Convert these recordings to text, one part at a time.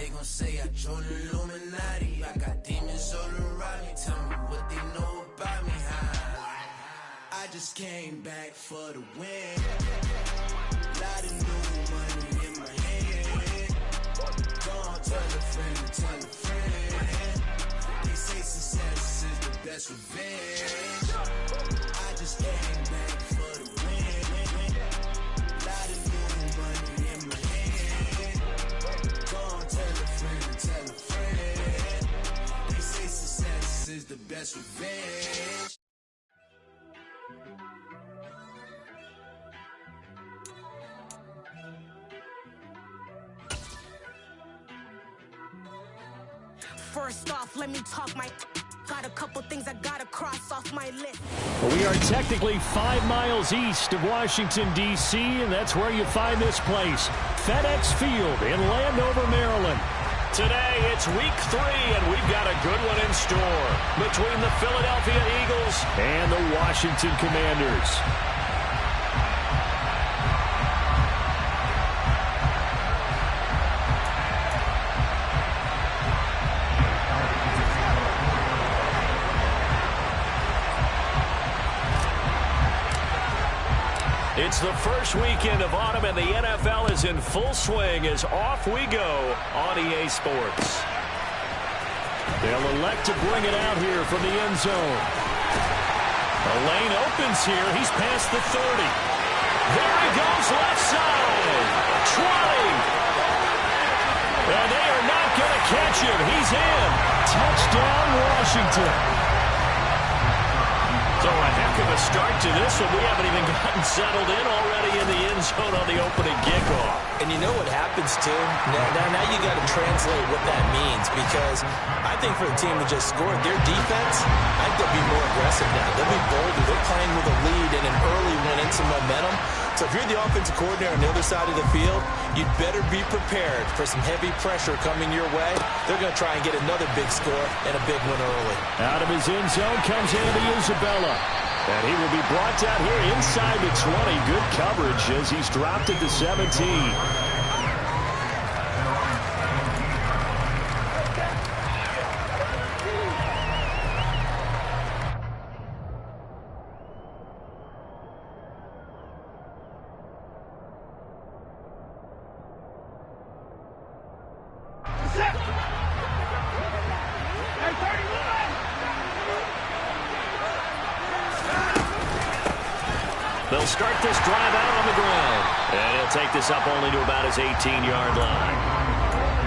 They gon' say I joined the Illuminati. I got demons all around me. Tell me what they know about me. I just came back for the win. Lot of new money in my hand. Don't tell a friend, tell a friend. They say success is the best revenge. I just came back for the win. Lot of new money in my hand. Don't tell a friend, tell a friend. They say success is the best revenge. First off, let me talk my... Got a couple things I gotta cross off my list. Well, we are technically 5 miles east of Washington, D.C., and that's where you find this place, FedEx Field in Landover, Maryland. Today, it's week 3, and we've got a good one in store between the Philadelphia Eagles and the Washington Commanders. It's the first weekend of autumn, and the NFL is in full swing as off we go on EA Sports. They'll elect to bring it out here from the end zone. The lane opens here. He's past the 30. There he goes, left side. 20. And they are not going to catch him. He's in. Touchdown, Washington. So a heck of a start to this one. We haven't even gotten settled in already in the end zone on the opening kickoff. And you know what happens, too? Now you got to translate what that means, because I think for the team that just scored, their defense, I think they'll be more aggressive now. They'll be bolder. They're playing with a lead and an early win and some momentum. So if you're the offensive coordinator on the other side of the field, you'd better be prepared for some heavy pressure coming your way. They're going to try and get another big score and a big one early. Out of his end zone comes Andy Isabella. And he will be brought down here inside the 20. Good coverage as he's dropped at the 17. They'll start this drive out on the ground. And he'll take this up only to about his 18-yard line.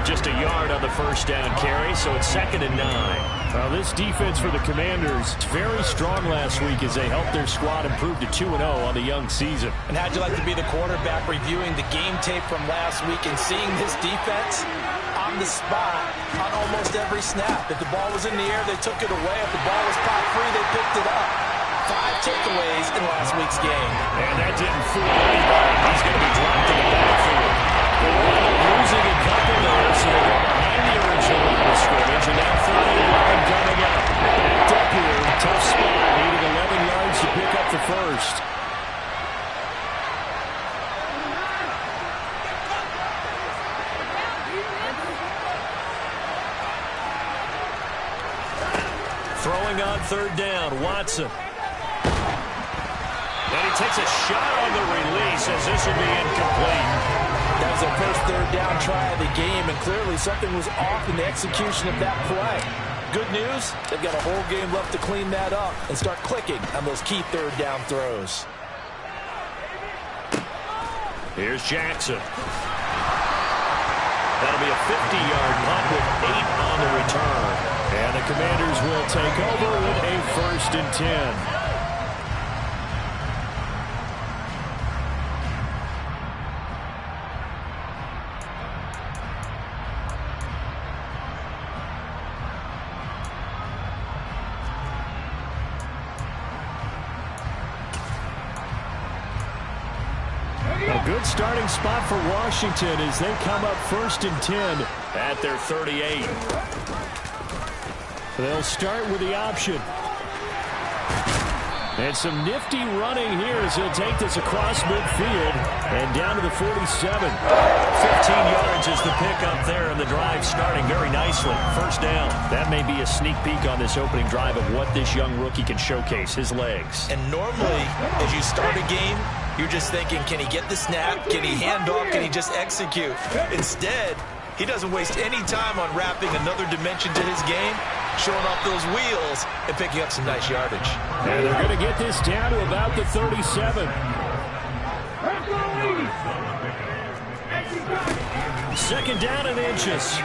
Just a yard on the first down carry, so it's 2nd and 9. Well, this defense for the Commanders, very strong last week as they helped their squad improve to 2-0 on the young season. And how'd you like to be the quarterback reviewing the game tape from last week and seeing this defense on the spot on almost every snap? If the ball was in the air, they took it away. If the ball was popped free, they picked it up. 5 takeaways in last week's game. And that didn't fool anybody. He's going to be dropped in the backfield. They're losing a couple there, so they're behind the original line of scrimmage, and now 3rd and 11 coming up. Backed up here, tough spot, needing 11 yards to pick up the first. Throwing on 3rd down, Watson. And he takes a shot on the release as this will be incomplete. That was their first 3rd down try of the game, and clearly something was off in the execution of that play. Good news, they've got a whole game left to clean that up and start clicking on those key 3rd down throws. Here's Jackson. That'll be a 50-yard punt with 8 on the return. And the Commanders will take over with a 1st and 10. A good starting spot for Washington as they come up 1st and 10 at their 38. They'll start with the option. And some nifty running here as he'll take this across midfield and down to the 47. 15 yards is the pickup there, and the drive starting very nicely. First down. That may be a sneak peek on this opening drive of what this young rookie can showcase, his legs. And normally, as you start a game, you're just thinking, can he get the snap? Can he hand off? Can he just execute? Instead, he doesn't waste any time on wrapping another dimension to his game, showing off those wheels and picking up some nice yardage. And they're going to get this down to about the 37. Second down and inches.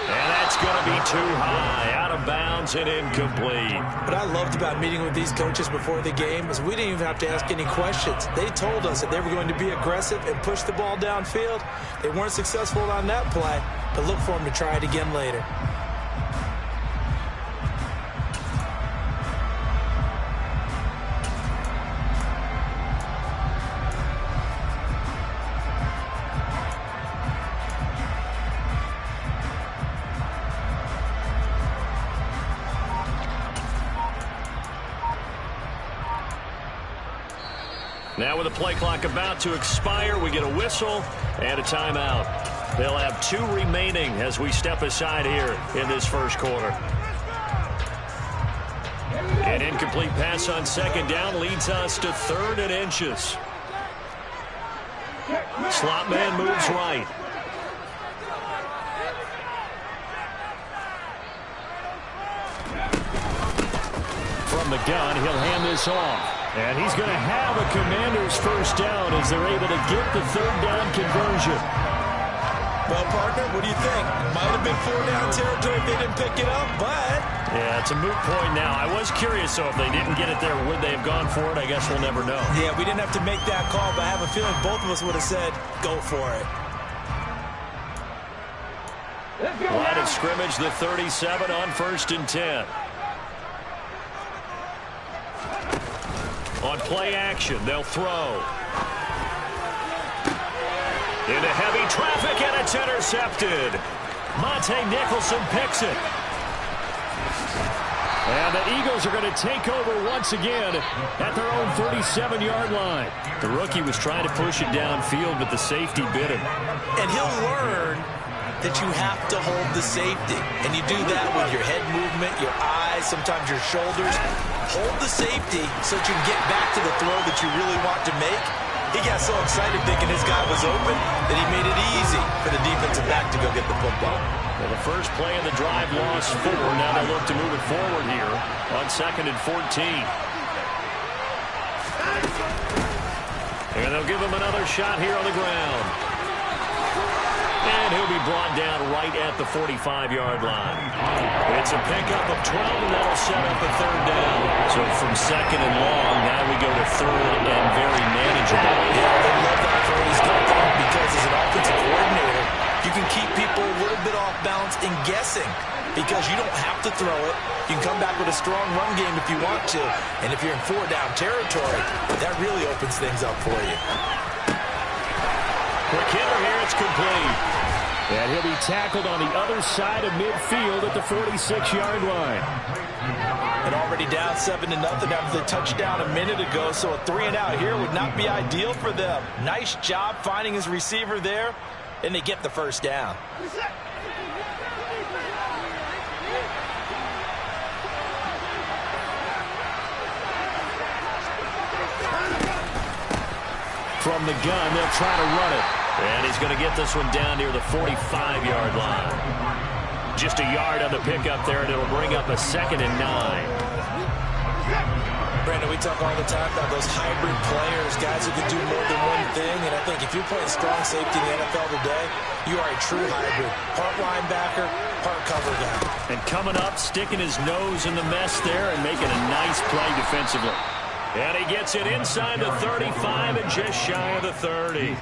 And that's going to be too high, out of bounds and incomplete. What I loved about meeting with these coaches before the game is we didn't even have to ask any questions. They told us that they were going to be aggressive and push the ball downfield. They weren't successful on that play, but look for them to try it again later. Now with the play clock about to expire, we get a whistle and a timeout. They'll have 2 remaining as we step aside here in this first quarter. An incomplete pass on second down leads us to 3rd and inches. Slot man moves right. From the gun, he'll hand this off. And he's going to have a Commander's first down as they're able to get the 3rd down conversion. Well, partner, what do you think? Might have been 4-down territory if they didn't pick it up, but... Yeah, it's a moot point now. I was curious, so if they didn't get it there, would they have gone for it? I guess we'll never know. Yeah, we didn't have to make that call, but I have a feeling both of us would have said, go for it. Line of scrimmage, the 37 on 1st and 10. On play action, they'll throw. Into heavy traffic, and it's intercepted. Monte Nicholson picks it. And the Eagles are going to take over once again at their own 37-yard line. The rookie was trying to push it downfield, but the safety bit him. And he'll learn that you have to hold the safety. And you do that with your head movement, your eyes, sometimes your shoulders. Hold the safety so that you can get back to the throw that you really want to make. He got so excited thinking his guy was open that he made it easy for the defensive back to go get the football. Well, the first play of the drive lost 4. Now they look to move it forward here on 2nd and 14. And they'll give him another shot here on the ground. And he'll be brought down right at the 45-yard line. It's a pickup of 12, and that'll set up a 3rd down. So from 2nd and long, now we go to 3rd and very manageable. Yeah, I love that throw he's got there because as an offensive coordinator, you can keep people a little bit off balance and guessing because you don't have to throw it. You can come back with a strong run game if you want to. And if you're in 4-down territory, that really opens things up for you. Quick hitter here, it's complete. And he'll be tackled on the other side of midfield at the 46-yard line. And already down 7-0 after the touchdown a minute ago, so a 3-and-out here would not be ideal for them. Nice job finding his receiver there, and they get the first down. From the gun, they'll try to run it. And he's going to get this one down near the 45-yard line. Just a yard on the pickup there, and it'll bring up a 2nd and 9. Brandon, we talk all the time about those hybrid players, guys who can do more than one thing. And I think if you're playing strong safety in the NFL today, you are a true hybrid. Part linebacker, part cover guy. And coming up, sticking his nose in the mess there and making a nice play defensively. And he gets it inside the 35 and just shy of the 30.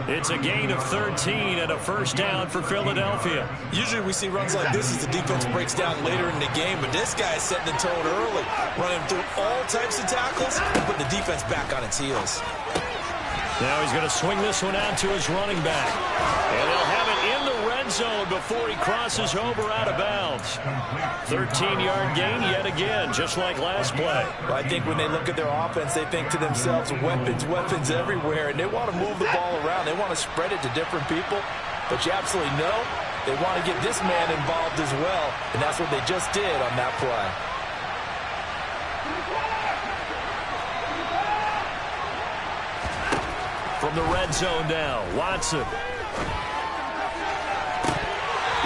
It's a gain of 13 and a first down for Philadelphia. Usually we see runs like this as the defense breaks down later in the game, but this guy is setting the tone early, running through all types of tackles and putting the defense back on its heels. Now he's going to swing this one out to his running back. And they'll have it in the red zone before he crosses over out of bounds. 13-yard gain yet again, just like last play. Well, I think when they look at their offense, they think to themselves, weapons everywhere, and they want to move the ball around. They want to spread it to different people, but you absolutely know they want to get this man involved as well, and that's what they just did on that play. From the red zone now, Watson.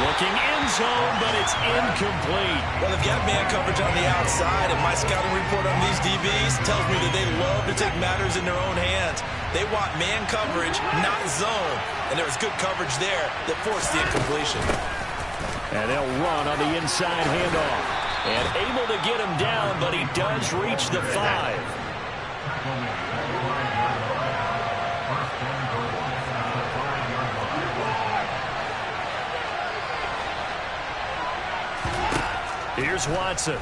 Looking end zone, but it's incomplete. Well, they've got man coverage on the outside, and my scouting report on these DBs tells me that they love to take matters in their own hands. They want man coverage, not zone. And there was good coverage there that forced the incompletion. And they'll run on the inside handoff. And able to get him down, but he does reach the 5. Here's Watson.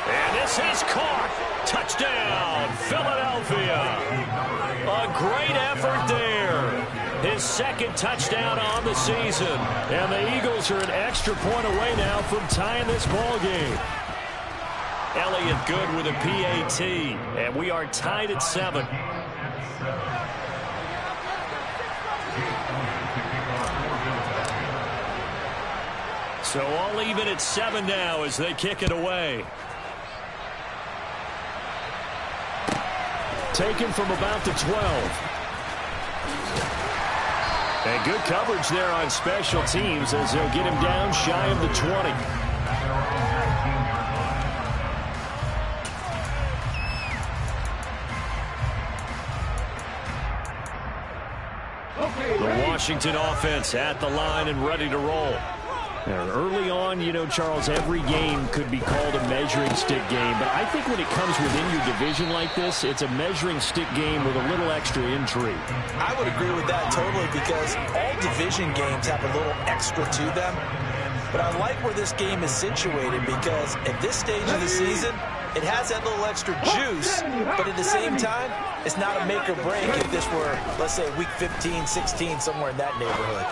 And this is caught. Touchdown, Philadelphia. A great effort there. His second touchdown on the season. And the Eagles are an extra point away now from tying this ball game. Elliott good with a PAT. And we are tied at 7. So all even at 7 now as they kick it away. Taken from about the 12. And good coverage there on special teams as they'll get him down shy of the 20. The Washington offense at the line and ready to roll. And early on, you know, Charles, every game could be called a measuring stick game. But I think when it comes within your division like this, it's a measuring stick game with a little extra intrigue. I would agree with that totally because all division games have a little extra to them. But I like where this game is situated because at this stage of the season, it has that little extra juice. But at the same time, it's not a make or break if this were, let's say, week 15, 16, somewhere in that neighborhood.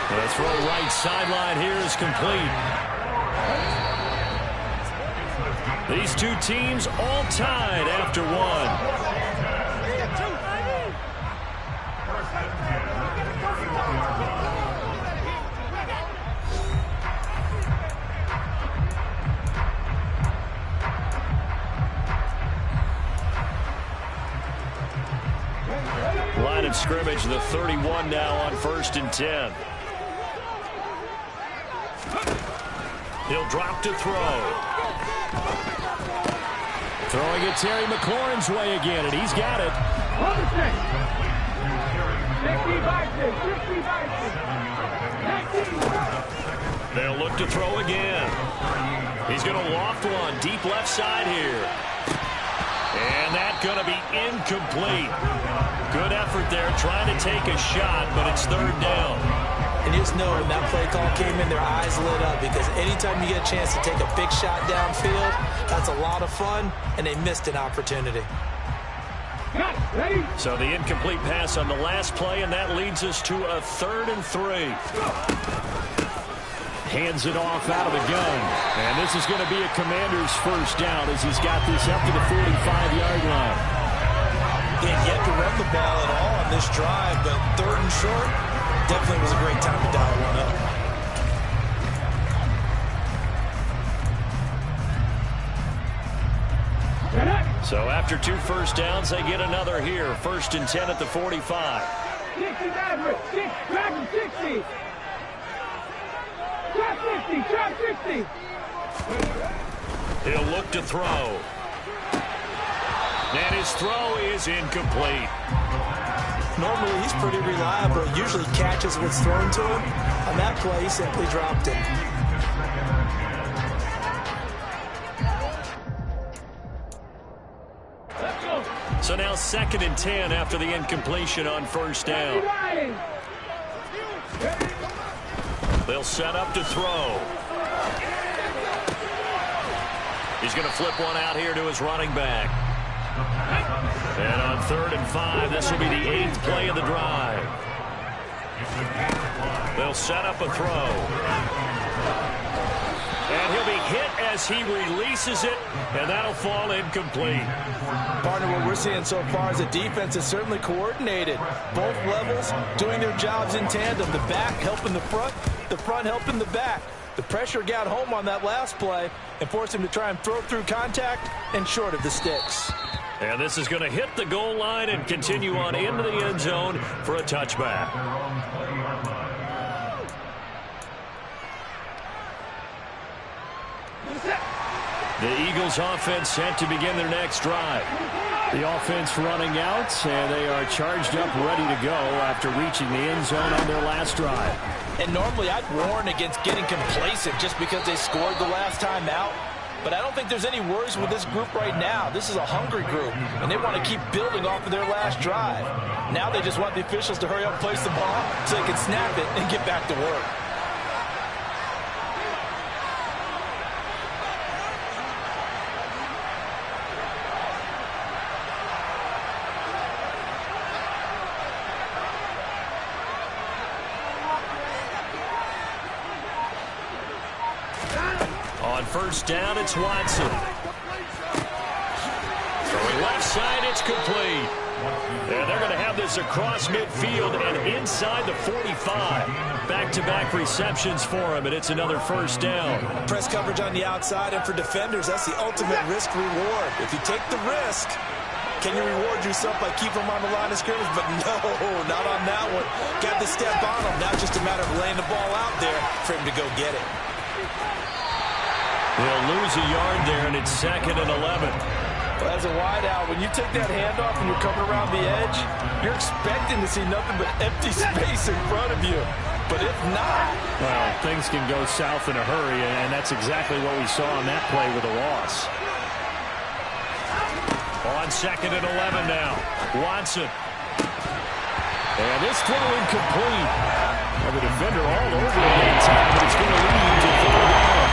The throw right sideline here is complete. These two teams all tied after one. Line of scrimmage, the 31 now on 1st and 10. He'll drop to throw. Throwing it Terry McLaurin's way again, and he's got it. They'll look to throw again. He's going to loft one deep left side here. And that's going to be incomplete. Good effort there trying to take a shot, but it's 3rd down. And just know when that play call came in, their eyes lit up because anytime you get a chance to take a big shot downfield, that's a lot of fun, and they missed an opportunity. So the incomplete pass on the last play, and that leads us to a 3rd and 3. Hands it off out of the gun. And this is going to be a Commander's first down as he's got this up to the 45-yard line. He had yet to run the ball at all on this drive, but 3rd and short, definitely was a great time to dial one up. So after 2 first downs, they get another here. 1st and 10 at the 45. 60, 60. Trap 60, trap 60. He'll look to throw. And his throw is incomplete. Normally, he's pretty reliable. Usually catches what's thrown to him. On that play, he simply dropped it. So now 2nd and 10 after the incompletion on 1st down. They'll set up to throw. He's going to flip one out here to his running back. And on 3rd and 5, this will be the 8th play of the drive. They'll set up a throw. And he'll be hit as he releases it, and that'll fall incomplete. Partner, what we're seeing so far is the defense is certainly coordinated. Both levels doing their jobs in tandem. The back helping the front helping the back. The pressure got home on that last play and forced him to try and throw through contact and short of the sticks. And this is going to hit the goal line and continue on into the end zone for a touchback. The Eagles offense set to begin their next drive. The offense running out, and they are charged up, ready to go after reaching the end zone on their last drive. And normally I'd warn against getting complacent just because they scored the last time out. But I don't think there's any worries with this group right now. This is a hungry group, and they want to keep building off of their last drive. Now they just want the officials to hurry up and place the ball so they can snap it and get back to work. First down, it's Watson. Throwing left side, it's complete. And they're going to have this across midfield and inside the 45. Back-to-back receptions for him, and it's another first down. Press coverage on the outside, and for defenders, that's the ultimate risk-reward. If you take the risk, can you reward yourself by keeping them on the line of scrimmage? But no, not on that one. Got to step on them. Now it's just a matter of laying the ball out there for him to go get it. They'll lose a yard there, and it's 2nd and 11. Well, as a wideout, when you take that handoff and you're coming around the edge, you're expecting to see nothing but empty space in front of you. But if not... Well, things can go south in a hurry, and that's exactly what we saw on that play with a loss. On 2nd and 11 now. Watson. And this throw incomplete. Well, the defender all over it in time, but it's going to lead to 3rd down.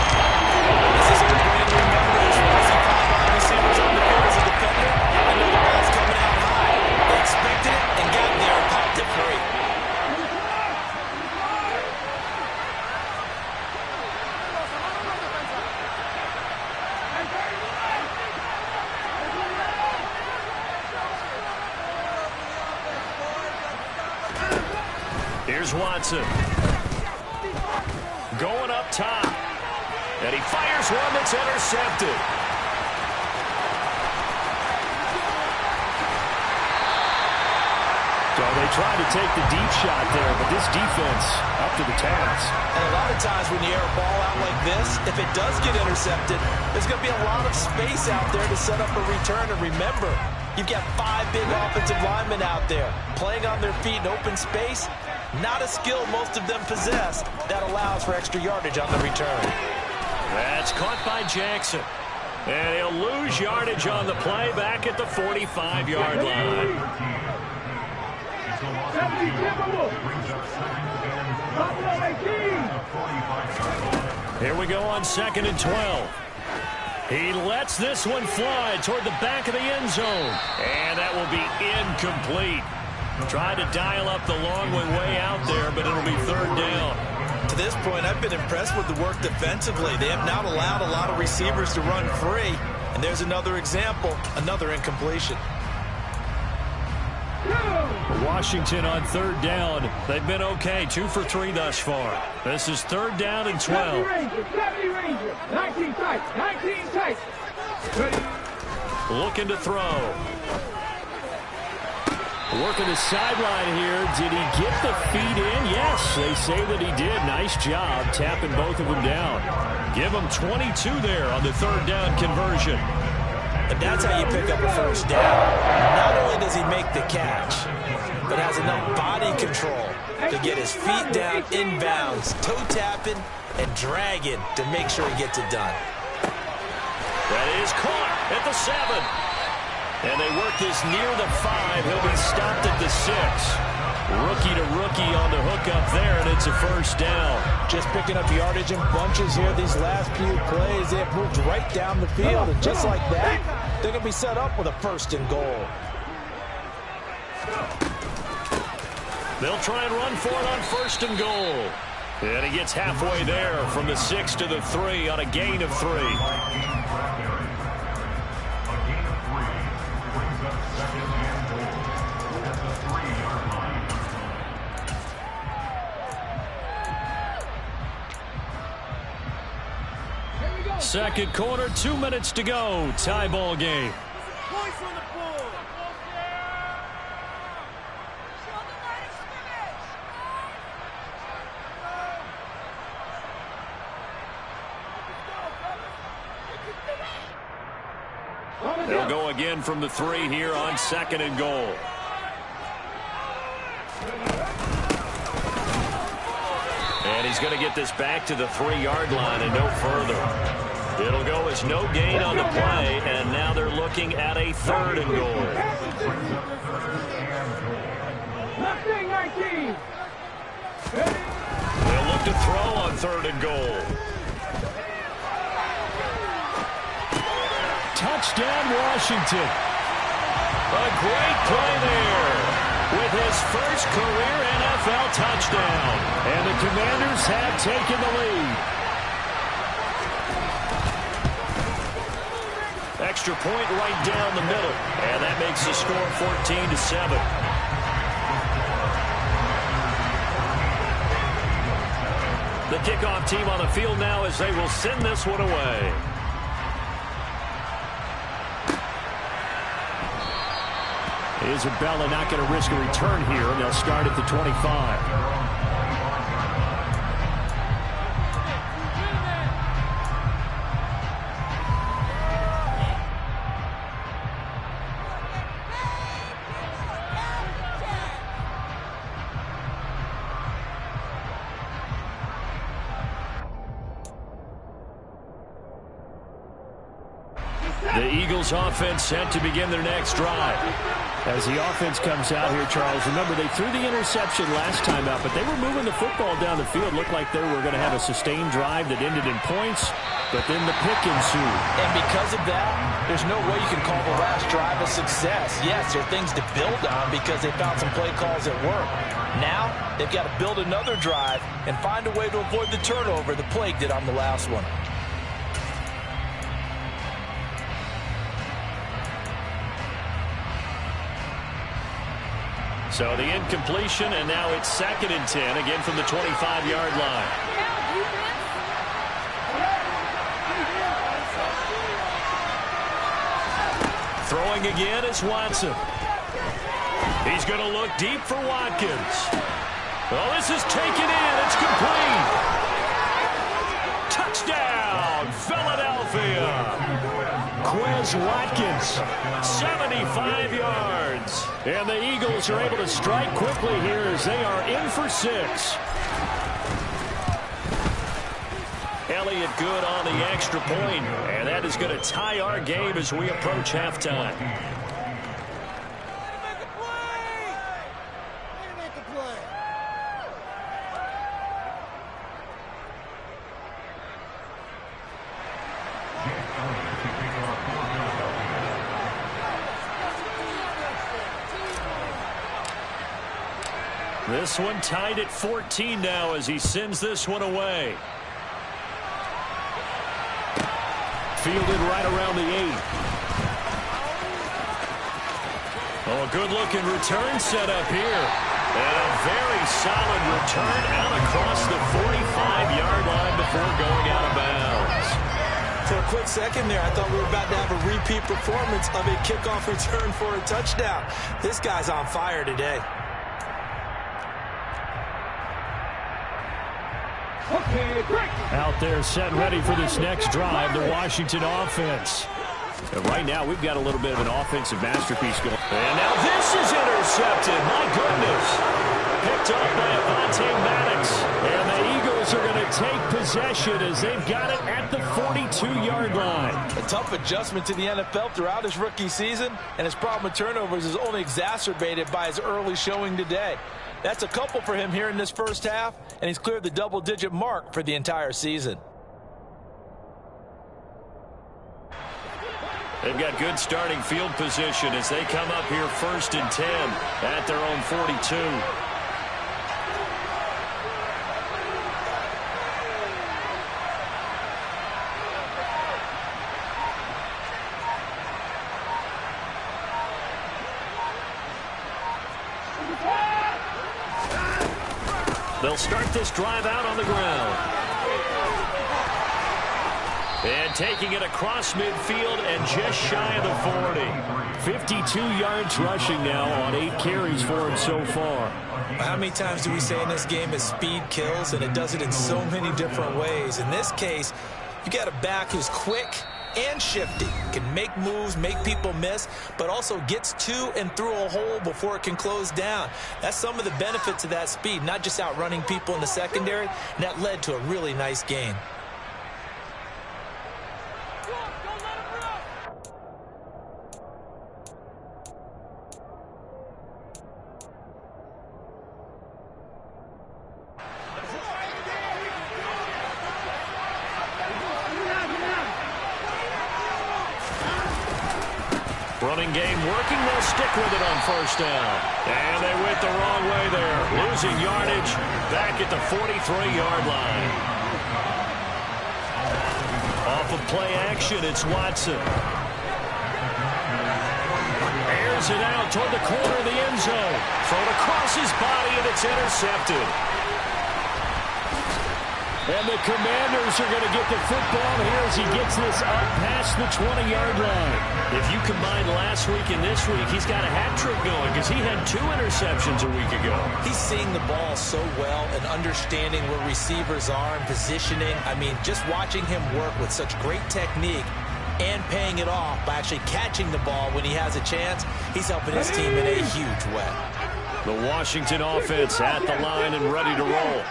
This is a good way to remember this. When I see 5 wide receivers on the field as a defender, I know the ball's coming out high. They expected it and got there and popped it free. Here's Watson. Going up top. And he fires one that's intercepted. So they tried to take the deep shot there, but this defense up to the task. And a lot of times when you air a ball out like this, if it does get intercepted, there's going to be a lot of space out there to set up a return. And remember, you've got 5 big offensive linemen out there playing on their feet in open space. Not a skill most of them possess that allows for extra yardage on the return. That's caught by Jackson. And he'll lose yardage on the play back at the 45-yard line. Here we go on 2nd and 12. He lets this one fly toward the back of the end zone. And that will be incomplete. Tried to dial up the long one way out there, but it'll be 3rd down. To this point, I've been impressed with the work defensively. They have not allowed a lot of receivers to run free. And there's another example, another incompletion. Washington on 3rd down. They've been okay, 2 for 3 thus far. This is 3rd down and 12. 70 Ranger, 19 tight, 19 tight. Looking to throw. Working the sideline here. Did he get the feet in? Yes, they say that he did. Nice job tapping both of them down. Give him 22 there on the 3rd down conversion. And that's how you pick up a first down. Not only does he make the catch, but has enough body control to get his feet down inbounds, toe tapping and dragging to make sure he gets it done. That is caught at the 7. And they work this near the 5. He'll be stopped at the 6. Rookie to rookie on the hook up there, and it's a first down. Just picking up yardage in bunches here these last few plays. They have moved right down the field, and just like that, they're going to be set up with a 1st and goal. They'll try and run for it on 1st and goal. And he gets halfway there from the 6 to the 3 on a gain of 3. Second quarter, 2 minutes to go. Tie ball game. Points on the board. They'll go again from the 3 here on 2nd and goal. And he's going to get this back to the 3-yard line and no further. It'll go as no gain on the play, and now they're looking at a 3rd and goal. Left 19. They'll look to throw on 3rd and goal. Touchdown, Washington. A great play there with his first career NFL touchdown. And the Commanders have taken the lead. Extra point right down the middle. And that makes the score 14-7. The kickoff team on the field now as they will send this one away. Isabella not going to risk a return here, and they'll start at the 25. The Eagles offense set to begin their next drive. As the offense comes out here, Charles, remember they threw the interception last time out, but they were moving the football down the field. Looked like they were going to have a sustained drive that ended in points, but then the pick ensued. And because of that, there's no way you can call the last drive a success. Yes, there are things to build on because they found some play calls that work. Now, they've got to build another drive and find a way to avoid the turnover the Plague did on the last one. So the incompletion, and now it's 2nd and 10, again from the 25-yard line. Throwing again is Watson. He's going to look deep for Watkins. Well, this is taken in. It's complete. Touchdown, Philadelphia. Quez Watkins, 75 yards. And the Eagles are able to strike quickly here as they are in for 6. Elliott good on the extra point, and that is going to tie our game as we approach halftime. This one tied at 14 now as he sends this one away. Fielded right around the 8. Oh, a good-looking return set up here. And a very solid return out across the 45-yard line before going out of bounds. For a quick second there, I thought we were about to have a repeat performance of a kickoff return for a touchdown. This guy's on fire today. Out there set ready for this next drive, the Washington offense. And right now, we've got a little bit of an offensive masterpiece going. And now this is intercepted. My goodness. Picked up by Avonte Maddox. And the Eagles are going to take possession as they've got it at the 42-yard line. A tough adjustment to the NFL throughout his rookie season, and his problem with turnovers is only exacerbated by his early showing today. That's a couple for him here in this first half, and he's cleared the double-digit mark for the entire season. They've got good starting field position as they come up here 1st and 10 at their own 42. They'll start this drive out on the ground. And taking it across midfield and just shy of the 40. 52 yards rushing now on 8 carries for him so far. How many times do we say in this game is speed kills, and it does it in so many different ways. In this case, you got a back who's quick and shifty, can make moves, make people miss, but also gets to and through a hole before it can close down. That's some of the benefits of that speed, not just outrunning people in the secondary, and that led to a really nice gain. Running game working. They'll stick with it on first down. And they went the wrong way there. Losing yardage back at the 43-yard line. Off of play action, it's Watson. Airs it out toward the corner of the end zone. Thrown across his body, and it's intercepted. And the Commanders are going to get the football here as he gets this up past the 20-yard line. If you combine last week and this week, he's got a hat trick going because he had 2 interceptions a week ago. He's seeing the ball so well and understanding where receivers are and positioning. I mean, just watching him work with such great technique and paying it off by actually catching the ball when he has a chance, he's helping his team in a huge way. The Washington offense at the line and ready to roll.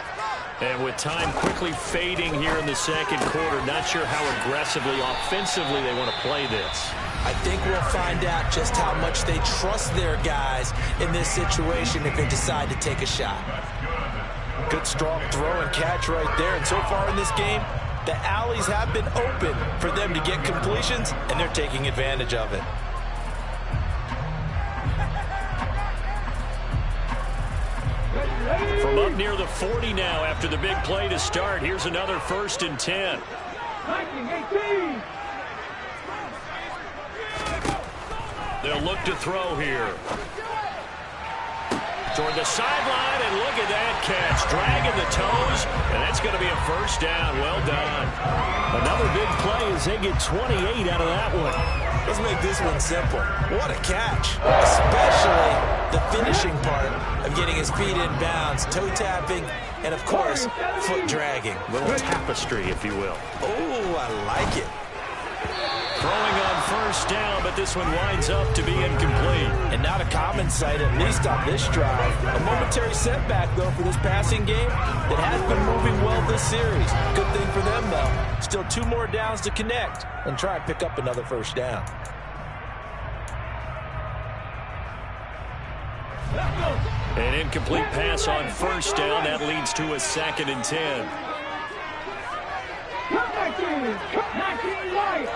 And with time quickly fading here in the second quarter, not sure how aggressively, offensively they want to play this. I think we'll find out just how much they trust their guys in this situation if they decide to take a shot. Good strong throw and catch right there. And so far in this game, the alleys have been open for them to get completions, and they're taking advantage of it. From up near the 40 now after the big play to start. Here's another 1st and 10. 19-18. They'll look to throw here. Toward the sideline, and look at that catch. Dragging the toes, and that's going to be a first down. Well done. Another big play as they get 28 out of that one. Let's make this one simple. What a catch, especially the finishing part of getting his feet in bounds, toe tapping, and, of course, foot dragging. Little tapestry, if you will. Oh, I like it. Throwing on first down, but this one winds up to be incomplete. And not a common sight, at least on this drive. A momentary setback, though, for this passing game that has been moving well this series. Good thing for them, though. Still 2 more downs to connect and try and pick up another first down. An incomplete pass on first down. That leads to a 2nd and 10. 19 right.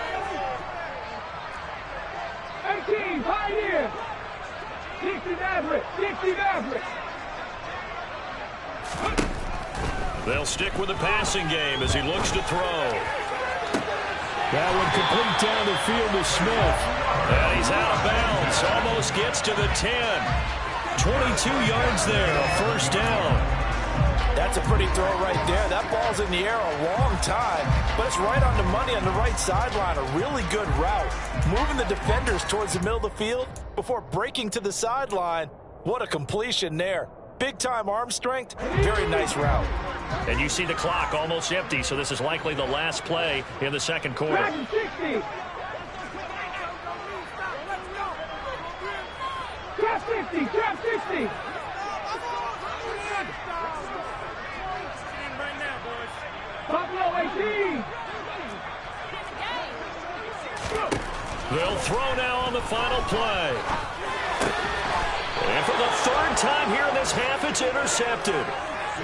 18 Pioneer. 60 average. 60 average. They'll stick with the passing game as he looks to throw. That one complete down the field to Smith. And he's out of bounds. Almost gets to the 10. 22 yards there, a first down. That's a pretty throw right there. That ball's in the air a long time, but it's right on the money on the right sideline. A really good route. Moving the defenders towards the middle of the field before breaking to the sideline. What a completion there. Big-time arm strength. Very nice route. And you see the clock almost empty, so this is likely the last play in the second quarter. 60. Trap 60. Trap 60. Buffalo 18. They'll throw now on the final play. And for the 3rd time here in this half, it's intercepted.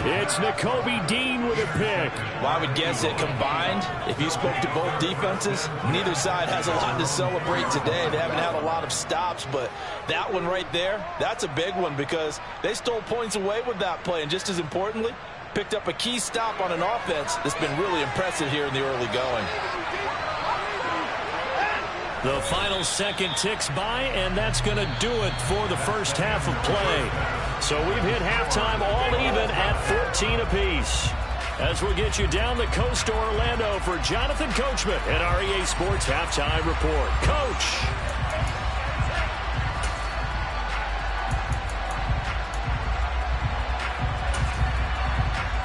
It's Nakobe Dean with a pick. Well, I would guess that combined, if you spoke to both defenses, neither side has a lot to celebrate today. They haven't had a lot of stops, but that one right there, that's a big one because they stole points away with that play. And just as importantly, picked up a key stop on an offense that's been really impressive here in the early going. The final second ticks by, and that's going to do it for the first half of play. So we've hit halftime all even at 14 apiece. As we'll get you down the coast to Orlando for Jonathan Coachman at our EA Sports Halftime Report. Coach.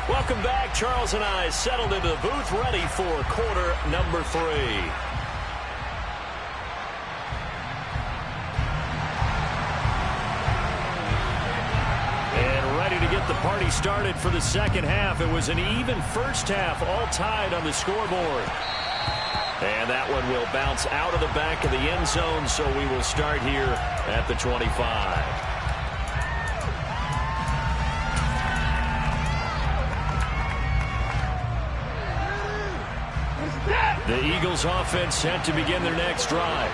Welcome back. Charles and I settled into the booth ready for quarter number 3. The party started for the second half. It was an even first half, all tied on the scoreboard. And that one will bounce out of the back of the end zone, so we will start here at the 25. The Eagles offense set to begin their next drive.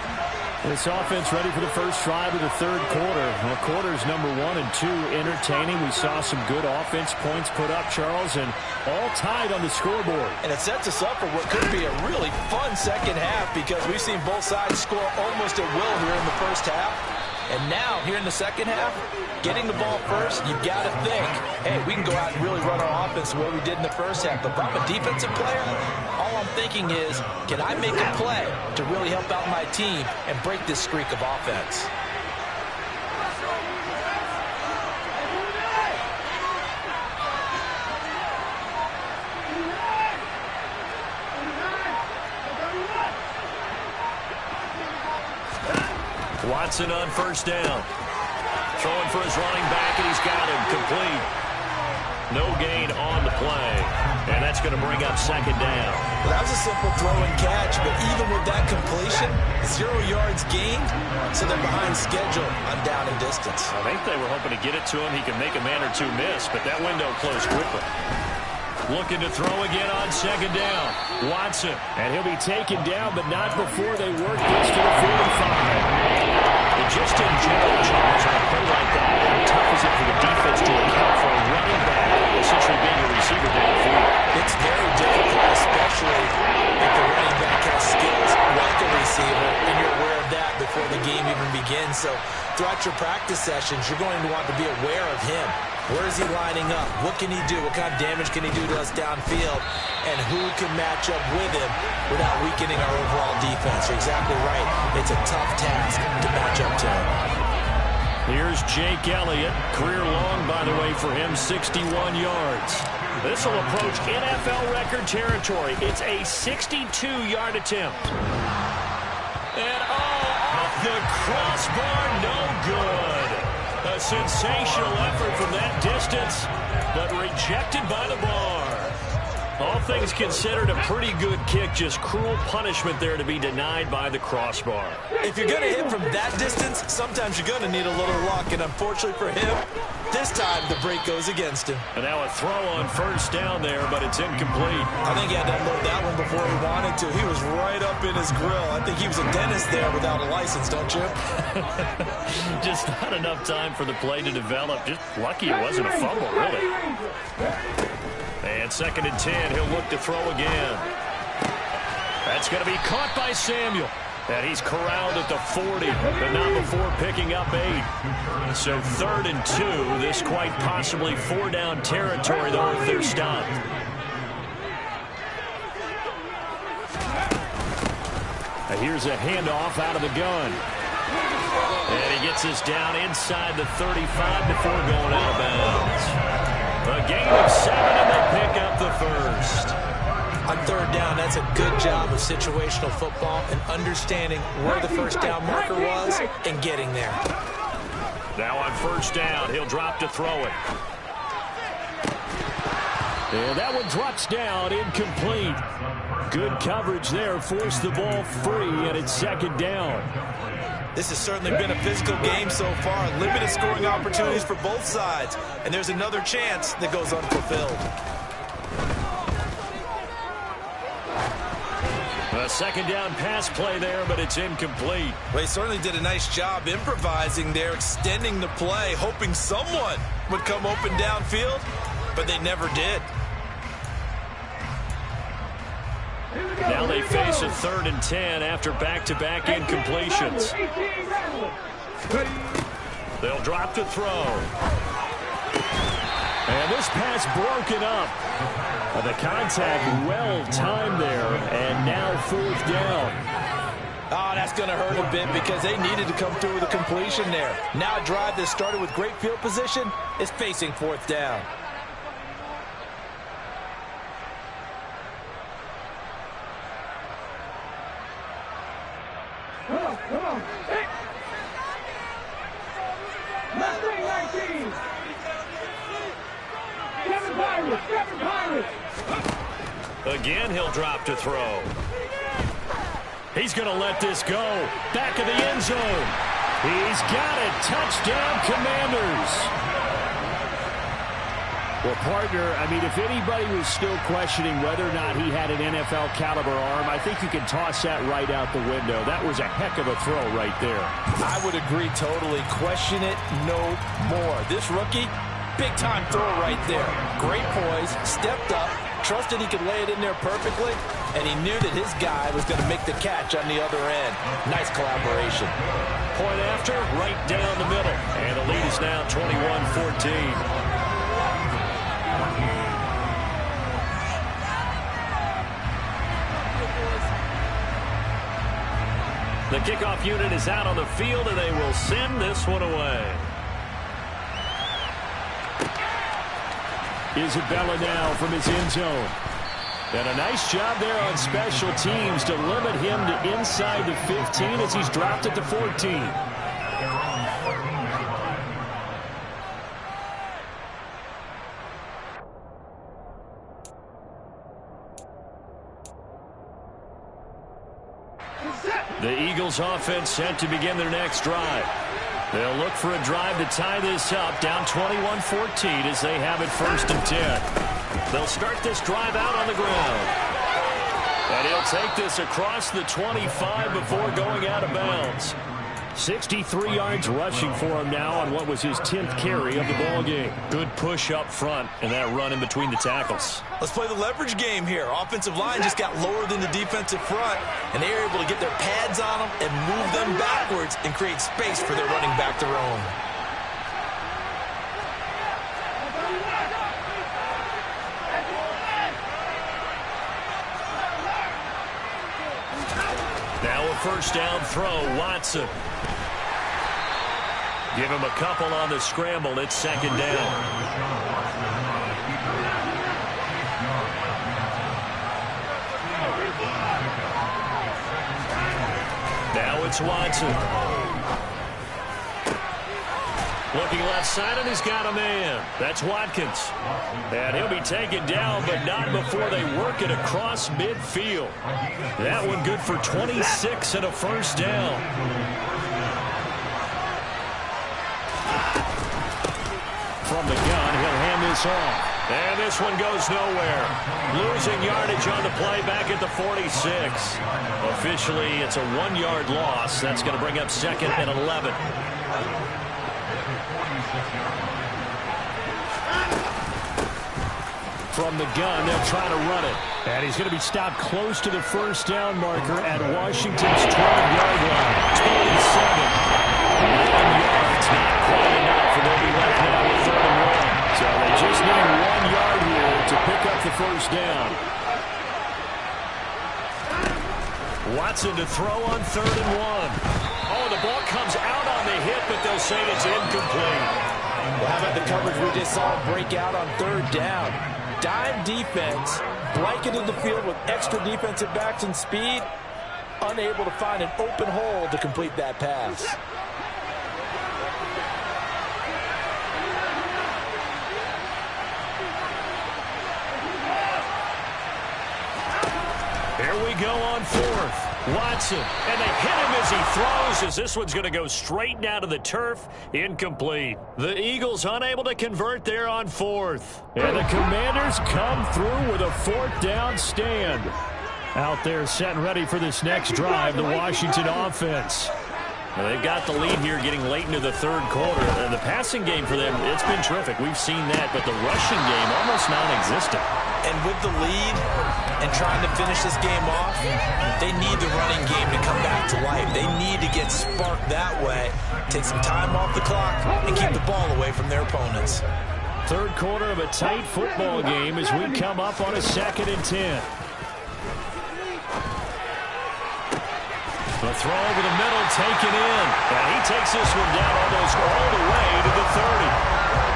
This offense ready for the first drive of the third quarter. Well, quarters number 1 and 2 entertaining. We saw some good offense points put up, Charles, and all tied on the scoreboard. And it sets us up for what could be a really fun second half because we've seen both sides score almost at will here in the first half. And now, here in the second half, getting the ball first, you've got to think, hey, we can go out and really run our offense the way we did in the first half. But if I'm a defensive player, all I'm thinking is, can I make a play to really help out my team and break this streak of offense? Watson on first down. Throwing for his running back, and he's got him complete. No gain on the play. And that's going to bring up second down. Well, that was a simple throw and catch, but even with that completion, 0 yards gained, so they're behind schedule on down and distance. I think they were hoping to get it to him. He could make a man or two miss, but that window closed quickly. Looking to throw again on second down. Watson, and he'll be taken down, but not before they work this to the 45. And just in general, Charles, on a play like that, how tough is it for the defense to account for a running back essentially being a receiver downfield? It's very difficult, especially if the running back has skills like a receiver, and you're aware of that before the game even begins. So throughout your practice sessions, you're going to want to be aware of him. Where is he lining up? What can he do? What kind of damage can he do to us downfield? And who can match up with him without weakening our overall defense? You're exactly right. It's a tough task to match up to him. Here's Jake Elliott. Career long, by the way, for him, 61 yards. This will approach NFL record territory. It's a 62-yard attempt. And, off the crossbar, no good. A sensational effort from that distance, but rejected by the bar. All things considered, a pretty good kick, just cruel punishment there to be denied by the crossbar. If you're going to hit from that distance, sometimes you're going to need a little luck, and unfortunately for him, this time the break goes against him. And now a throw on first down there, but it's incomplete. I think he had to unload that one before he wanted to. He was right up in his grill. I think he was a dentist there without a license, don't you? Just not enough time for the play to develop. Just lucky it wasn't a fumble, really. And 2nd and 10, he'll look to throw again. That's going to be caught by Samuel. And he's corralled at the 40, but not before picking up 8. So 3rd and 2, this quite possibly 4-down territory, though, if they're stopped. And here's a handoff out of the gun. And he gets us down inside the 35 before going out of bounds. A gain of 7, and they pick up the first. On 3rd down, that's a good job of situational football and understanding where the first down marker was and getting there. Now on 1st down, he'll drop to throw it. And that one drops down, incomplete. Good coverage there, forced the ball free, and it's 2nd down. This has certainly been a physical game so far. Limited scoring opportunities for both sides. And there's another chance that goes unfulfilled. A 2nd down pass play there, but it's incomplete. Well, he certainly did a nice job improvising there, extending the play, hoping someone would come open downfield, but they never did. Now they face a 3rd and 10 after back-to-back incompletions. They'll drop to throw. And this pass broken up. The contact well timed there, and now 4th down. Oh, that's going to hurt a bit because they needed to come through with a completion there. Now a drive that started with great field position is facing 4th down. Come on. Hey. Mustang 19. Kevin Pirates. Again, he'll drop to throw. He's going to let this go. Back of the end zone. He's got it. Touchdown, Commanders. Well, partner, I mean, if anybody was still questioning whether or not he had an NFL caliber arm, I think you can toss that right out the window. That was a heck of a throw right there. I would agree totally. Question it no more. This rookie, big-time throw right there. Great poise, stepped up, trusted he could lay it in there perfectly, and he knew that his guy was going to make the catch on the other end. Nice collaboration. Point after, right down the middle. And the lead is now 21-14. The kickoff unit is out on the field, and they will send this one away. Isabella now from his end zone. And a nice job there on special teams to limit him to inside the 15 as he's dropped at the 14. The Eagles offense set to begin their next drive. They'll look for a drive to tie this up, down 21-14 as they have it 1st and 10. They'll start this drive out on the ground. And he'll take this across the 25 before going out of bounds. 63 yards rushing for him now on what was his 10th carry of the ball game. Good push up front and that run in between the tackles. Let's play the leverage game here. Offensive line just got lower than the defensive front, and they were able to get their pads on them and move them backwards and create space for their running back to roam. Now a 1st down throw, Watson. Give him a couple on the scramble. It's 2nd down. Now it's Watson. Looking left side, and he's got a man. That's Watkins. And he'll be taken down, but not before they work it across midfield. That one good for 26 and a 1st down. From the gun, he'll hand this off. And this one goes nowhere. Losing yardage on the play back at the 46. Officially, it's a 1-yard loss. That's going to bring up 2nd and 11. From the gun, they'll try to run it. And he's going to be stopped close to the 1st down marker at Washington's 12-yard line. 27. 1 yard's not quite enough, and they'll be left now with 3rd and 1. So they just need 1 yard here to pick up the 1st down. Watson to throw on 3rd and 1. Oh, the ball comes out on the hip, but they'll say it's incomplete. Well, how about the coverage we just saw break out on 3rd down? Dime defense, blanketed the field with extra defensive backs and speed, unable to find an open hole to complete that pass. Here we go on 4th. Watson, and they hit him as he throws, as this one's going to go straight down to the turf. Incomplete. The Eagles unable to convert there on 4th. And the Commanders come through with a 4th down stand. Out there set and ready for this next drive, the Washington offense. Well, they've got the lead here getting late into the third quarter. And the passing game for them, it's been terrific. We've seen that, but the rushing game almost non-existent. And with the lead and trying to finish this game off, they need the running game to come back to life. They need to get sparked that way, take some time off the clock, and keep the ball away from their opponents. Third quarter of a tight football game as we come up on a 2nd and 10. The throw over the middle taken in. And he takes this one down almost all the way to the 30.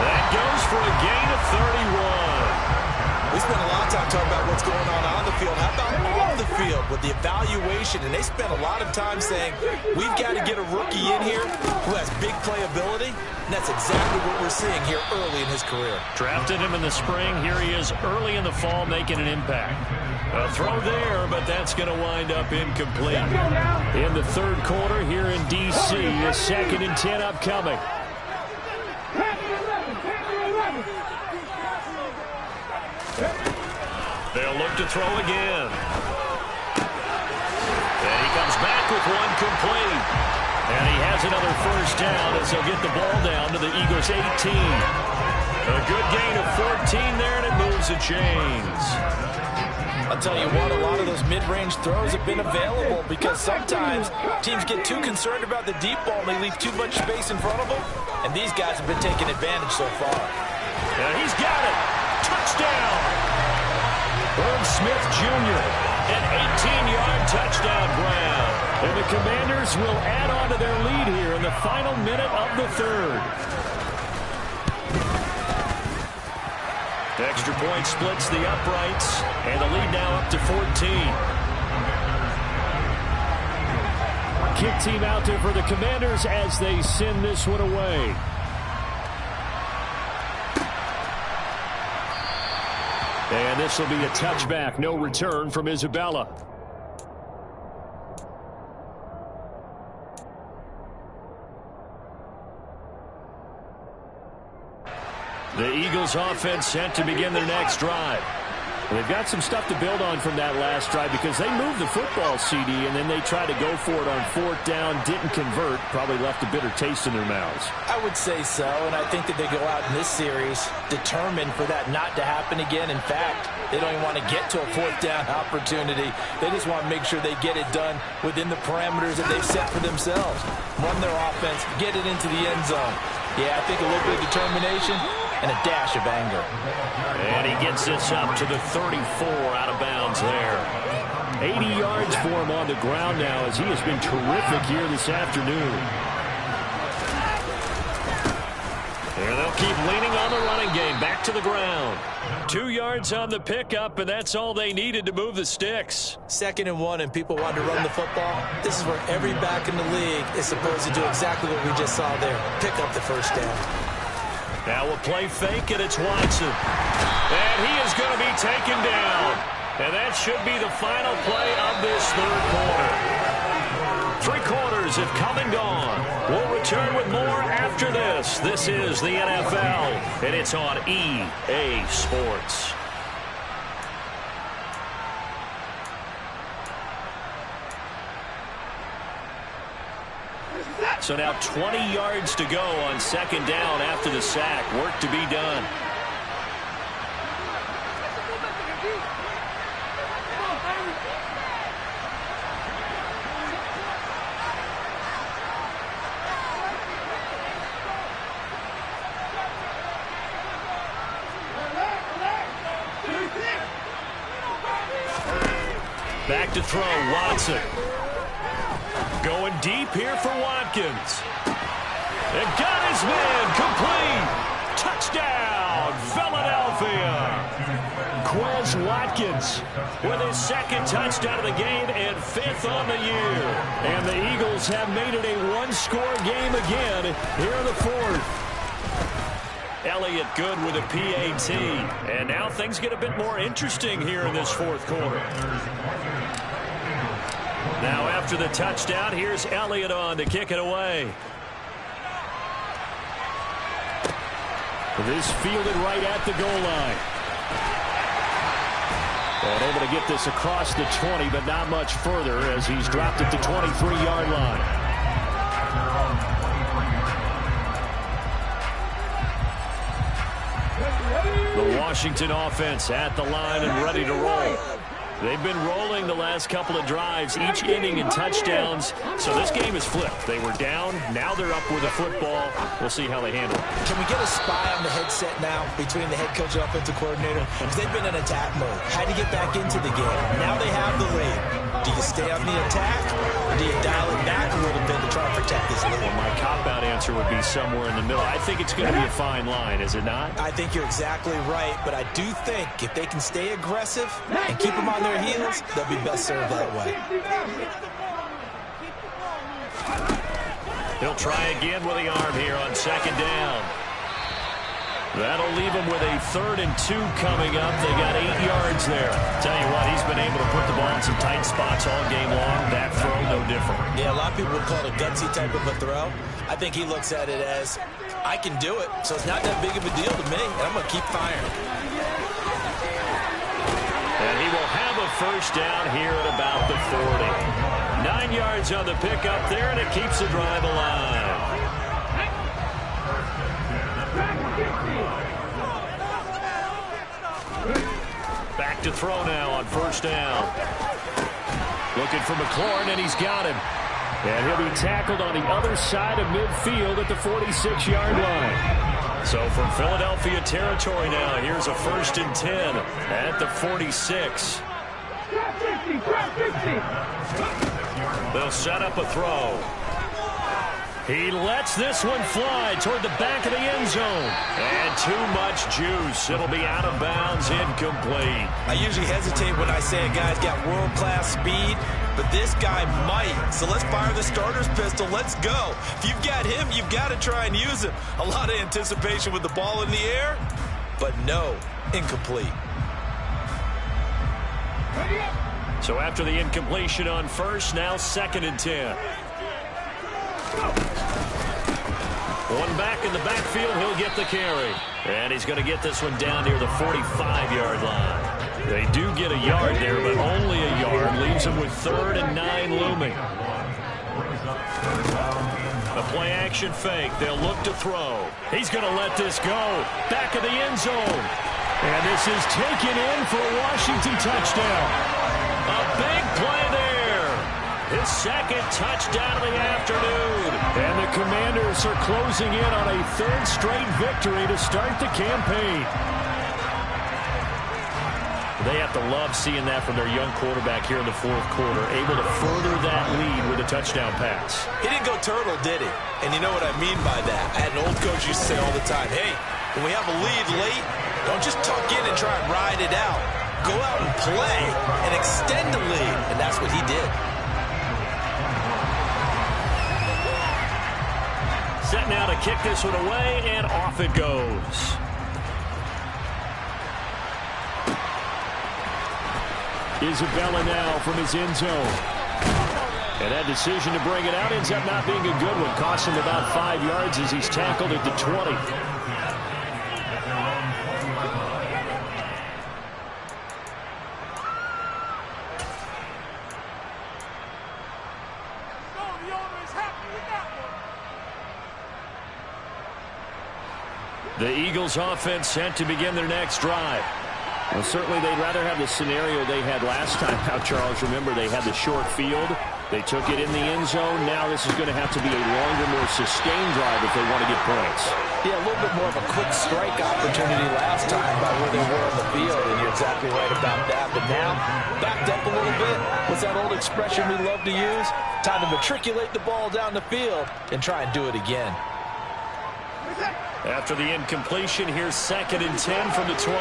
That goes for a gain of 31. We spent a lot of time talking about what's going on the field. How about off the field with the evaluation? And they spent a lot of time saying, we've got to get a rookie in here who has big playability. And that's exactly what we're seeing here early in his career. Drafted him in the spring. Here he is early in the fall making an impact. A throw there, but that's going to wind up incomplete. In the third quarter here in D.C., a 2nd and 10 upcoming. They'll look to throw again. And he comes back with one complete. And he has another first down as they'll get the ball down to the Eagles' 18. A good gain of 14 there, and it moves the chains. I'll tell you what, a lot of those mid-range throws have been available because sometimes teams get too concerned about the deep ball and they leave too much space in front of them. And these guys have been taking advantage so far. And he's got it. Touchdown. Herb Smith Jr. An 18-yard touchdown grab. And the Commanders will add on to their lead here in the final minute of the third. The extra point splits the uprights, and the lead now up to 14. Kick team out there for the Commanders as they send this one away. And this will be a touchback. No return from Isabella. The Eagles offense set to begin their next drive. They've got some stuff to build on from that last drive because they moved the football, CD, and then they tried to go for it on 4th down, didn't convert, probably left a bitter taste in their mouths. I would say so, and I think that they go out in this series determined for that not to happen again. In fact, they don't even want to get to a 4th down opportunity. They just want to make sure they get it done within the parameters that they've set for themselves. Run their offense, get it into the end zone. Yeah, I think a little bit of determination and a dash of anger. And he gets this up to the 34 out of bounds there. 80 yards for him on the ground now as he has been terrific here this afternoon. And they'll keep leaning on the running game. Back to the ground. 2 yards on the pickup, and that's all they needed to move the sticks. 2nd and 1, and people want to run the football. This is where every back in the league is supposed to do exactly what we just saw there. Pick up the first down. Now we'll play fake, and it's Watson. And he is going to be taken down. And that should be the final play of this third quarter. 3 quarters have come and gone. We'll return with more after this. This is the NFL, and it's on EA Sports. So now 20 yards to go on 2nd down after the sack. Work to be done. Back to throw, Watson. Going deep here for Watkins. And got his man complete. Touchdown, Philadelphia. Quez Watkins with his 2nd touchdown of the game and 5th on the year. And the Eagles have made it a 1-score game again here in the 4th. Elliott good with a PAT. And now things get a bit more interesting here in this 4th quarter. Now after the touchdown, here's Elliott on to kick it away. This fielded right at the goal line. And able to get this across the 20, but not much further as he's dropped at the 23-yard line. Washington offense at the line and ready to roll. They've been rolling the last couple of drives, each inning in touchdowns. So this game is flipped. They were down. Now they're up with the football. We'll see how they handle it. Can we get a spy on the headset now between the head coach and offensive coordinator? Because they've been in attack mode. Had to get back into the game. Now they have the lead. Do you stay on the attack, or do you dial it back a little bit to try and protect this lead? Well, my cop-out answer would be somewhere in the middle. I think it's going to be a fine line, is it not? I think you're exactly right, but I do think if they can stay aggressive and keep them on their heels, they'll be best served that way. He'll try again with the arm here on second down. That'll leave him with a 3rd and 2 coming up. They got 8 yards there. Tell you what, he's been able to put the ball in some tight spots all game long. That throw, no different. Yeah, a lot of people would call it a gutsy type of a throw. I think he looks at it as, I can do it, so it's not that big of a deal to me, and I'm going to keep firing. And he will have a first down here at about the 40. 9 yards on the pickup there, and it keeps the drive alive. Back to throw now on first down. Looking for McLaurin, and he's got him. And he'll be tackled on the other side of midfield at the 46-yard line. So from Philadelphia territory now, here's a 1st and 10 at the 46. They'll set up a throw. He lets this one fly toward the back of the end zone. And too much juice. It'll be out of bounds, incomplete. I usually hesitate when I say a guy's got world-class speed, but this guy might. So let's fire the starter's pistol. Let's go. If you've got him, you've got to try and use him. A lot of anticipation with the ball in the air, but no, incomplete. So after the incompletion on first, now 2nd and 10. One back in the backfield, he'll get the carry. And he's going to get this one down near the 45-yard line. They do get a yard there, but only a yard. Leaves them with 3rd and 9 looming. A play-action fake. They'll look to throw. He's going to let this go. Back of the end zone. And this is taken in for a Washington touchdown. A big play there. His 2nd touchdown of the afternoon. And the Commanders are closing in on a 3rd straight victory to start the campaign. They have to love seeing that from their young quarterback here in the 4th quarter, able to further that lead with a touchdown pass. He didn't go turtle, did he? And you know what I mean by that. I had an old coach used to say all the time, hey, when we have a lead late, don't just tuck in and try and ride it out. Go out and play and extend the lead. And that's what he did. Set now to kick this one away, and off it goes. Isabella now from his end zone. And that decision to bring it out ends up not being a good one. Costs him about 5 yards as he's tackled at the 20. The Eagles offense set to begin their next drive. Well, certainly they'd rather have the scenario they had last time out, Charles. Remember, they had the short field. They took it in the end zone. Now this is going to have to be a longer, more sustained drive if they want to get points. Yeah, a little bit more of a quick strike opportunity last time by where they were on the field, and you're exactly right about that. But now, backed up a little bit. What's that old expression we love to use? Time to matriculate the ball down the field and try and do it again. After the incompletion, here's 2nd and 10 from the 20.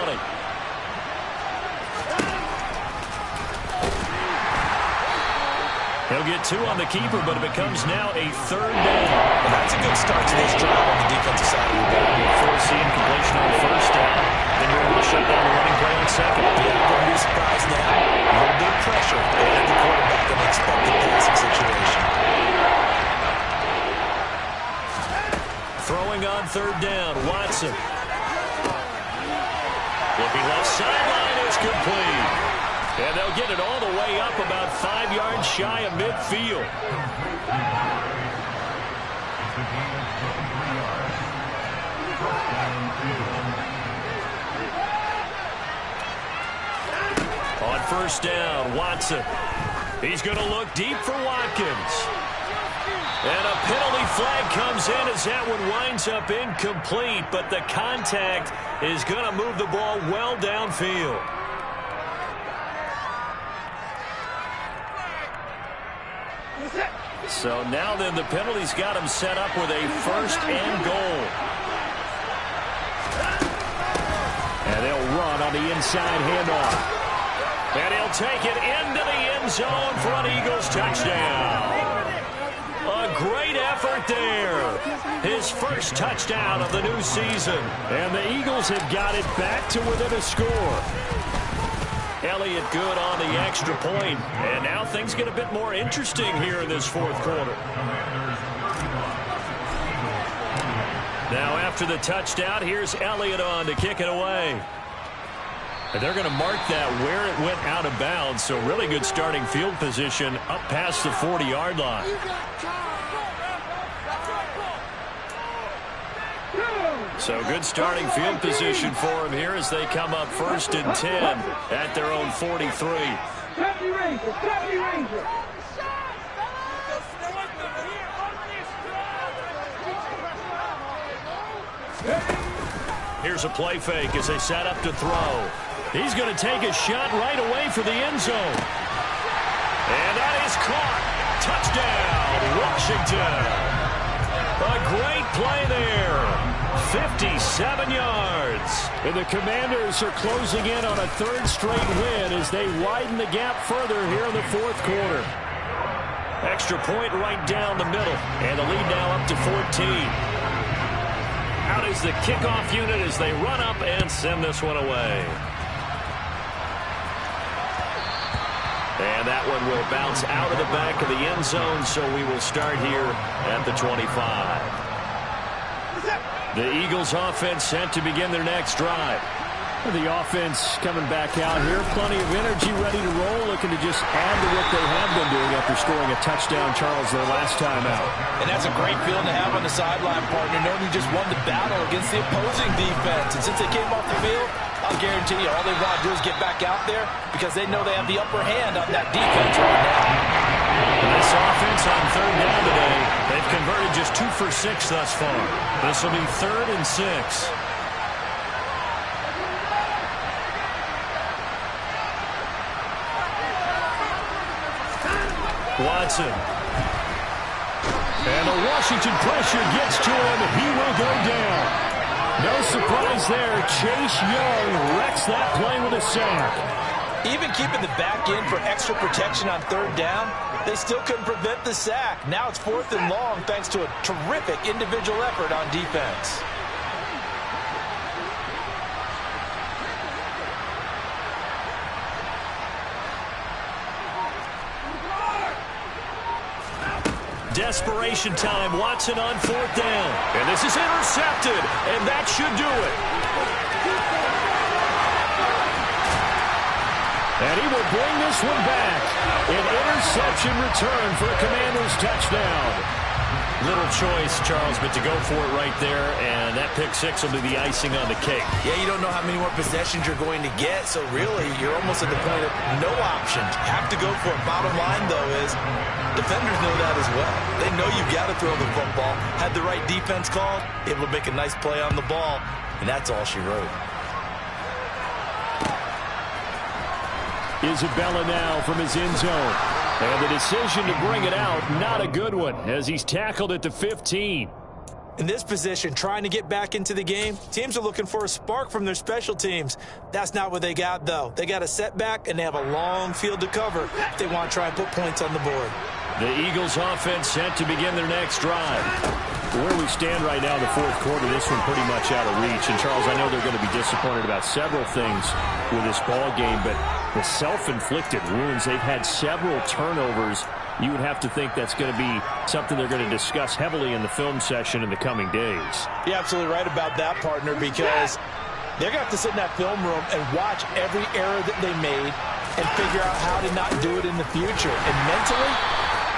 He'll get 2 on the keeper, but it becomes now a 3rd down. Well, that's a good start to this drive on the defensive side of the ball. Force the incompletion on first down. Then you're able to shut down the running play on 2nd. Yeah, don't be surprised now. A little bit of pressure. They have the quarterback in an expected passing situation. Throwing on 3rd down, Watson. Looking left sideline, is complete. And they'll get it all the way up about 5 yards shy of midfield. first down. Watson. He's going to look deep for Watkins. And a penalty flag comes in as that one winds up incomplete, but the contact is going to move the ball well downfield. So now then the penalty's got him set up with a first and goal. And they'll run on the inside handoff. And he'll take it into the end zone for an Eagles touchdown. A great effort there. His first touchdown of the new season. And the Eagles have got it back to within a score. Elliott good on the extra point. And now things get a bit more interesting here in this fourth quarter. Now after the touchdown, here's Elliott on to kick it away. And they're going to mark that where it went out of bounds. So really good starting field position up past the 40-yard line. So good starting field position for him here as they come up 1st and 10 at their own 43. Here's a play fake as they set up to throw. He's going to take a shot right away for the end zone. And that is caught. Touchdown, Washington. A great play there. 57 yards. And the Commanders are closing in on a 3rd straight win as they widen the gap further here in the 4th quarter. Extra point right down the middle. And the lead now up to 14. Out is the kickoff unit as they run up and send this one away. And that one will bounce out of the back of the end zone, so we will start here at the 25. The Eagles offense set to begin their next drive. The offense coming back out here. Plenty of energy, ready to roll, looking to just add to what they have been doing after scoring a touchdown, Charles, their last time out. And that's a great feeling to have on the sideline, partner, knowing you just won the battle against the opposing defense. And since they came off the field, I'll guarantee you all they want to do is get back out there because they know they have the upper hand on that defense right now. This offense on 3rd down today, they've converted just 2 for 6 thus far. This will be 3rd and 6. Watson. And the Washington pressure gets to him. He will go down. No surprise there. Chase Young wrecks that play with a sack. Even keeping the back end for extra protection on 3rd down, they still couldn't prevent the sack. Now it's 4th and long thanks to a terrific individual effort on defense. Desperation time. Watson on 4th down. And this is intercepted. And that should do it. And he will bring this one back. An interception return for a Commanders touchdown. Little choice, Charles, but to go for it right there. And that pick 6 will be the icing on the cake. Yeah, you don't know how many more possessions you're going to get. So really, you're almost at the point of no options. You have to go for it. Bottom line, though, is defenders know that as well. They know you've got to throw the football. Had the right defense called, able to make a nice play on the ball, and that's all she wrote. Isabella now from his end zone. And the decision to bring it out, not a good one, as he's tackled at the 15. In this position, trying to get back into the game, teams are looking for a spark from their special teams. That's not what they got, though. They got a setback, and they have a long field to cover if they want to try and put points on the board. The Eagles offense set to begin their next drive. Where we stand right now in the 4th quarter, this one pretty much out of reach. And, Charles, I know they're going to be disappointed about several things with this ball game, but the self-inflicted wounds, they've had several turnovers. You would have to think that's going to be something they're going to discuss heavily in the film session in the coming days. You're absolutely right about that, partner, because they're going to have to sit in that film room and watch every error that they made and figure out how to not do it in the future. And mentally,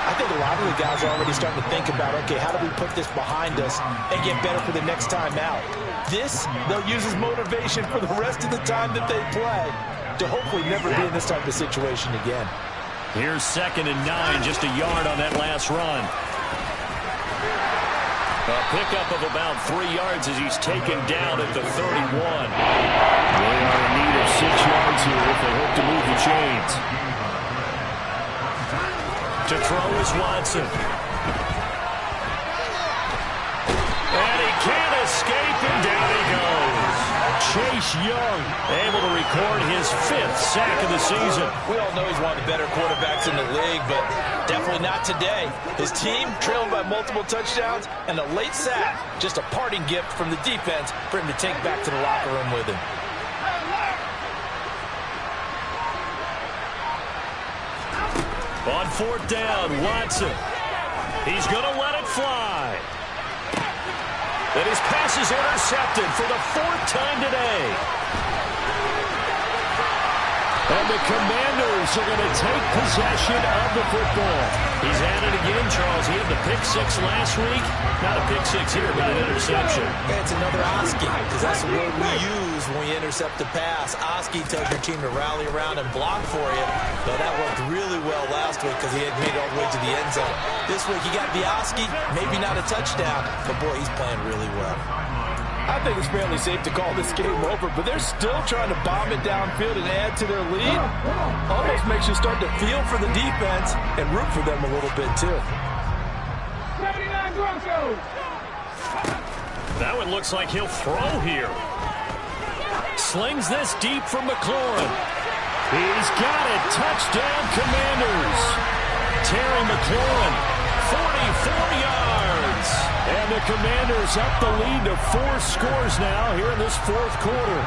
I think a lot of the guys are already starting to think about, okay, how do we put this behind us and get better for the next time out? This, they'll use as motivation for the rest of the time that they play. to hopefully never be in this type of situation again. Here's 2nd and 9, just a yard on that last run. A pickup of about 3 yards as he's taken down at the 31. They are in need of 6 yards here if they hope to move the chains. To throw is Watson. And he can't escape, and down he goes. Chase Young able to record his 5th sack of the season. We all know he's one of the better quarterbacks in the league, but definitely not today. His team trailing by multiple touchdowns, and a late sack, just a parting gift from the defense for him to take back to the locker room with him. On 4th down, Watson. He's going to let it fly. And his pass is intercepted for the 4th time today. And the Commanders are going to take possession of the football. He's at it again, Charles. He had the pick 6 last week. Not a pick 6 here, but an interception. Yeah, it's another Oski, because that's the word we use when we intercept a pass. Oski tells your team to rally around and block for you. But that worked really well last week because he had made it all the way to the end zone. This week he got the Oski, maybe not a touchdown, but boy, he's playing really well. I think it's fairly safe to call this game over, but they're still trying to bomb it downfield and add to their lead. Almost makes you start to feel for the defense and root for them a little bit, too. 79 Broncos. Now it looks like he'll throw here. Slings this deep from McLaurin. He's got it. Touchdown, Commanders. Terry McLaurin, 44 yards. And the Commanders up the lead to 4 scores now here in this 4th quarter.